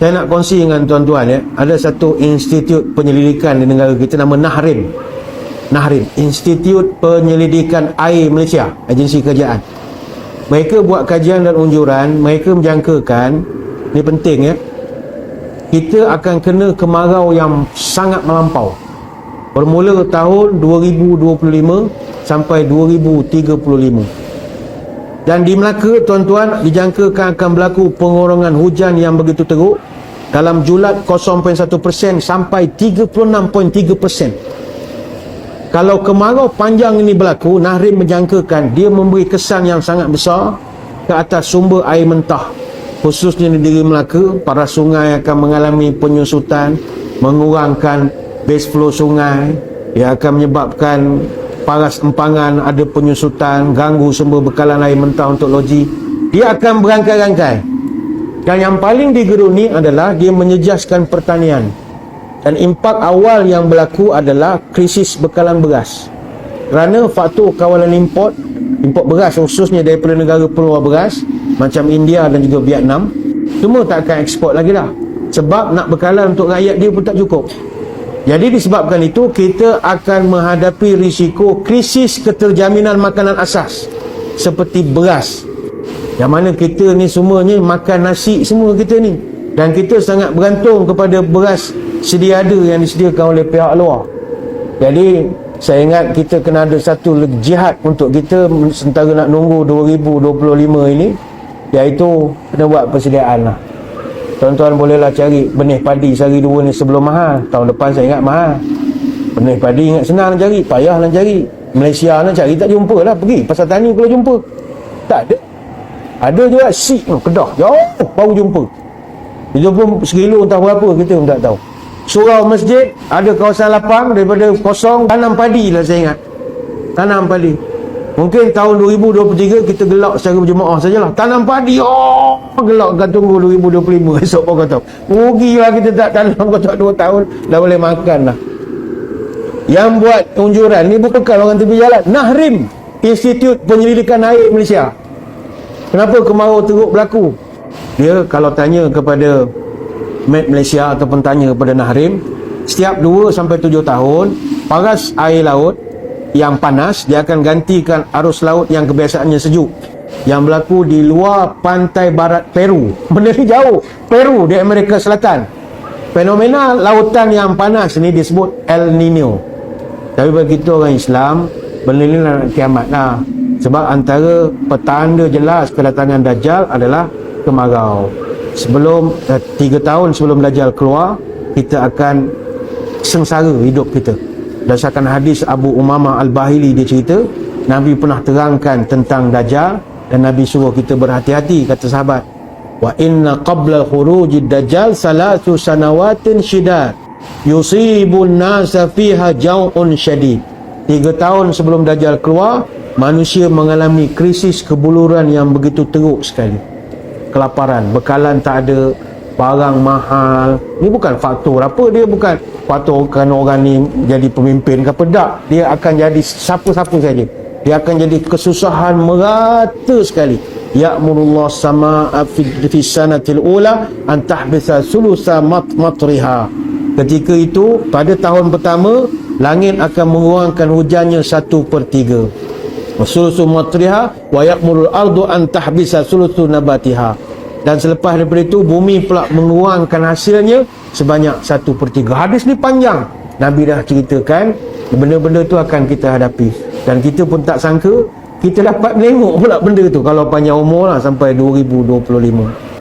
Saya nak kongsi dengan tuan-tuan ya, ada satu institut penyelidikan di negara kita nama NAHRIM. NAHRIM, Institut Penyelidikan Air Malaysia, agensi kerajaan. Mereka buat kajian dan unjuran, mereka menjangkakan, ini penting ya, kita akan kena kemarau yang sangat melampau. Bermula tahun 2025 sampai 2035. Dan di Melaka, tuan-tuan, dijangkakan akan berlaku pengurangan hujan yang begitu teruk dalam julat 0.1% sampai 36.3%. Kalau kemarau panjang ini berlaku, NAHRIM menjangkakan dia memberi kesan yang sangat besar ke atas sumber air mentah, khususnya di negeri Melaka. Para sungai akan mengalami penyusutan, mengurangkan base flow sungai, ia akan menyebabkan paras empangan ada penyusutan, ganggu sumber bekalan air mentah untuk loji. Dia akan berangkai-rangkai. Dan yang paling digeruni adalah dia menyejaskan pertanian. Dan impak awal yang berlaku adalah krisis bekalan beras. Kerana faktor kawalan import beras khususnya daripada negara peluar beras macam India dan juga Vietnam, semua tak akan ekspor lagi dah. Sebab nak bekalan untuk rakyat dia pun tak cukup. Jadi disebabkan itu, kita akan menghadapi risiko krisis keterjaminan makanan asas seperti beras, yang mana kita ni semuanya makan nasi semua kita ni, dan kita sangat bergantung kepada beras sedia ada yang disediakan oleh pihak luar. Jadi saya ingat kita kena ada satu jihad untuk kita sementara nak nunggu 2025 ini, iaitu kena buat persediaan lah. Tuan-tuan bolehlah cari benih padi sehari dua ni sebelum mahal. Tahun depan saya ingat mahal. Benih padi ingat senang nak cari, payah nak cari. Malaysia nak cari tak jumpa lah. Pergi pasar tani kalau jumpa tak ada. Ada juga sik Kedah jauh baru jumpa. Dia jumpa sekilo entah berapa, kita pun tak tahu. Surau masjid ada kawasan lapang, daripada kosong tanam padi lah saya ingat. Tanam padi. Mungkin tahun 2023 kita gelak secara berjemaah sajalah. Tanam padi, gelak kan, tunggu 2025 esok pun kau tahu. Rugilah kita tak tanam, kau tak 2 tahun dah boleh makan lah. Yang buat unjuran ni bukan orang tepi jalan, NAHRIM, Institut Penyelidikan Air Malaysia. Kenapa kemarau teruk berlaku? Dia kalau tanya kepada Met Malaysia ataupun tanya kepada NAHRIM, setiap 2 sampai 7 tahun paras air laut yang panas dia akan gantikan arus laut yang kebiasaannya sejuk yang berlaku di luar pantai barat Peru. Benda ni jauh, Peru di Amerika Selatan. Fenomena lautan yang panas ni disebut El Nino. Tapi bagi kita orang Islam, benda ni nak kiamat lah. Sebab antara petanda jelas kedatangan Dajjal adalah kemarau. Sebelum 3 tahun sebelum Dajjal keluar, kita akan sengsara hidup kita. Berdasarkan hadis Abu Umamah Al-Bahili, dia cerita Nabi pernah terangkan tentang Dajjal dan Nabi suruh kita berhati-hati. Kata sahabat, wa inna qabla khurujid Dajjal salatu sanawatin syidad yusibun nasa fiha jau'un syadid. 3 tahun sebelum Dajjal keluar, manusia mengalami krisis kebuluran yang begitu teruk sekali. Kelaparan, bekalan tak ada, barang mahal. Ni bukan faktor apa, dia bukan faktor kerana orang ni jadi pemimpin ke apa, tak. Dia akan jadi siapa-siapa saja. Dia akan jadi kesusahan merata sekali. Ya'murullah sama'a fi sanatil ula an tahbisa sulusa matriha. Ketika itu, pada tahun pertama, langit akan mengurangkan hujannya 1/3. Sulusu matriha wa ya'murul ardu an tahbisa sulusu nabatiha. Dan selepas daripada itu, bumi pula mengurangkan hasilnya sebanyak 1/3. Hadis ni panjang. Nabi dah ceritakan benda-benda tu akan kita hadapi. Dan kita pun tak sangka kita dapat menengok pula benda tu kalau panjang umur lah sampai 2025.